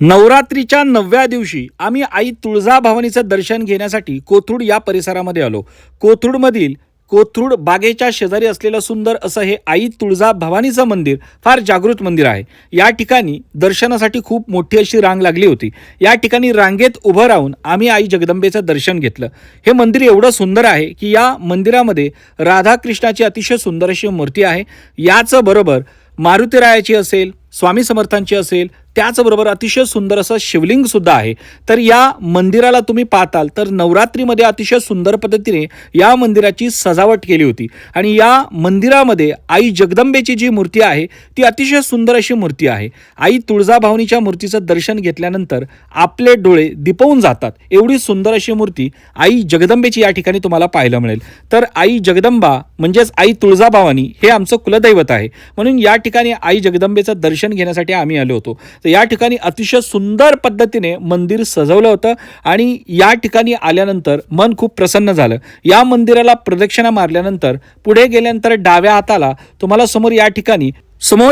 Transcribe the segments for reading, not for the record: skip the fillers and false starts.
नवरात्रीच्या 9व्या दिवशी आम्ही आई तुळजाभवानीचं दर्शन घेण्यासाठी कोथरूड या परिसरामध्ये आलो. कोथरूडमधील कोथरूड बागेच्या शेजारी असलेलं सुंदर असं हे आई तुळजाभवानीचं मंदिर फार जागृत मंदिर आहे. या ठिकाणी दर्शनासाठी खूप मोठी अशी रांग लागली होती. या ठिकाणी रांगेत उभं राहून आम्ही आई जगदंबेचं दर्शन घेतलं. हे मंदिर एवढं सुंदर आहे की या मंदिरामध्ये राधाकृष्णाची अतिशय सुंदर अशी मूर्ती आहे. याच बरोबर मारुतीरायाची असेल, स्वामी समर्थांची असेल, त्याचबरोबर अतिशय सुंदर असं शिवलिंग सुद्धा आहे. तर या मंदिराला तुम्ही पाहताल तर नवरात्रीमध्ये अतिशय सुंदर पद्धतीने या मंदिराची सजावट केली होती आणि या मंदिरामध्ये आई जगदंबेची जी मूर्ती आहे ती अतिशय सुंदर अशी मूर्ती आहे. आई तुळजाभवानीच्या मूर्तीचं दर्शन घेतल्यानंतर आपले डोळे दिपवून जातात. एवढी सुंदर अशी मूर्ती आई जगदंबेची या ठिकाणी तुम्हाला पाहायला मिळेल. तर आई जगदंबा म्हणजेच आई तुळजाभवानी हे आमचं कुलदैवत आहे. म्हणून या ठिकाणी आई जगदंबेचं दर्शन घेण्यासाठी आम्ही आलो होतो. या ठिकाणी अतिशय सुंदर पद्धतीने मंदिर सजवलं होतं आणि या ठिकाणी आल्यानंतर मन खूप प्रसन्न झालं. या मंदिराला प्रदक्षिणा मारल्यानंतर पुढे गेल्यानंतर डाव्या हाताला तुम्हाला समोर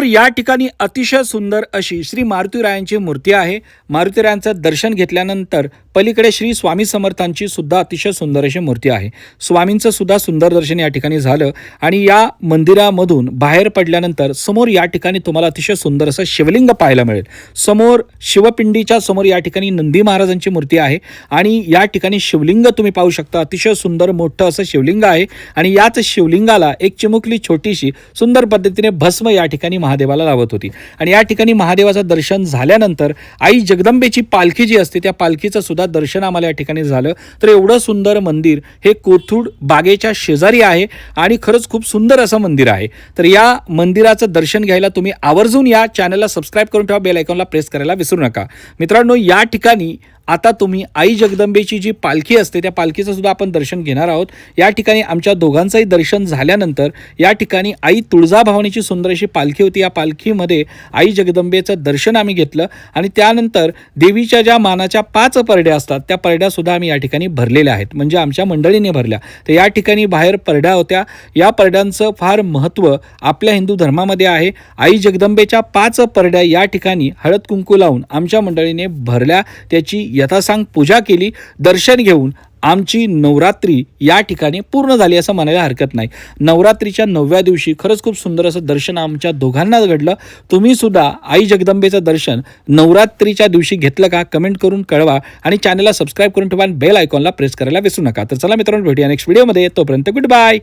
या ठिकाणी अतिशय सुंदर अशी श्री मारुतीरायांची मूर्ती आहे. मारुतीरायांचं दर्शन घेतल्यानंतर पलीकडे श्री स्वामी समर्थांची सुद्धा अतिशय सुंदर अशी मूर्ती आहे. स्वामींचं सुद्धा सुंदर दर्शन या ठिकाणी झालं आणि या मंदिरामधून बाहेर पडल्यानंतर समोर या ठिकाणी तुम्हाला अतिशय सुंदर असं शिवलिंग पाहायला मिळेल. समोर शिवपिंडीच्या समोर या ठिकाणी नंदी महाराजांची मूर्ती आहे आणि या ठिकाणी शिवलिंग तुम्ही पाहू शकता. अतिशय सुंदर मोठं असं शिवलिंग आहे आणि याच शिवलिंगाला एक चिमुकली छोटीशी सुंदर पद्धतीने भस्म या ठिकाणी महादेवाला लावत होती. आणि या ठिकाणी महादेवाचं दर्शन झाल्यानंतर आई जगदंबेची पालखी जी असते त्या पालखीचं सुद्धा दर्शन आम्हाला या ठिकाणी झालं. तर एवढं सुंदर मंदिर हे कोथरूड बागेच्या शेजारी आहे आणि खरंच खूप सुंदर असं मंदिर आहे. तर या मंदिराचं दर्शन घ्यायला तुम्ही आवर्जून या चॅनलला सबस्क्राईब करून ठेवा, बेल आयकॉनला प्रेस करायला विसरू नका. मित्रांनो, या ठिकाणी आता तुम्ही आई जगदंबेची जी पालखी असते त्या पालखीचं सुद्धा आपण दर्शन घेणार आहोत. या ठिकाणी आमच्या दोघांचंही दर्शन झाल्यानंतर या ठिकाणी आई तुळजाभवानीची सुंदर अशी पालखी होती. या पालखीमध्ये आई जगदंबेचं दर्शन आम्ही घेतलं आणि त्यानंतर देवीच्या ज्या मानाच्या 5 परड्या असतात त्या परड्या सुद्धा आम्ही या ठिकाणी भरलेल्या आहेत, म्हणजे आमच्या मंडळीने भरल्या. तर या ठिकाणी बाहेर परड्या होत्या. या परड्यांचं फार महत्त्व आपल्या हिंदू धर्मामध्ये आहे. आई जगदंबेच्या 5 परड्या या ठिकाणी हळद कुंकू लावून आमच्या मंडळीने भरल्या, त्याची यथासांग पूजा केली. दर्शन घेऊन आमची नवरात्री या ठिकाणी पूर्ण झाली असं म्हणायला हरकत नाही. नवरात्रीच्या 9व्या दिवशी खरंच खूप सुंदर असं दर्शन आमच्या दोघांना घडलं. तुम्ही सुद्धा आई जगदंबेचं दर्शन नवरात्रीच्या दिवशी घेतलं का? कमेंट करून कळवा आणि चॅनलला सबस्क्राईब करून ठेवा आणि बेल आयकॉनला प्रेस करायला विसरू नका. तर चला मित्रांनो, भेटूया नेक्स्ट व्हिडिओमध्ये. तोपर्यंत गुड बाय.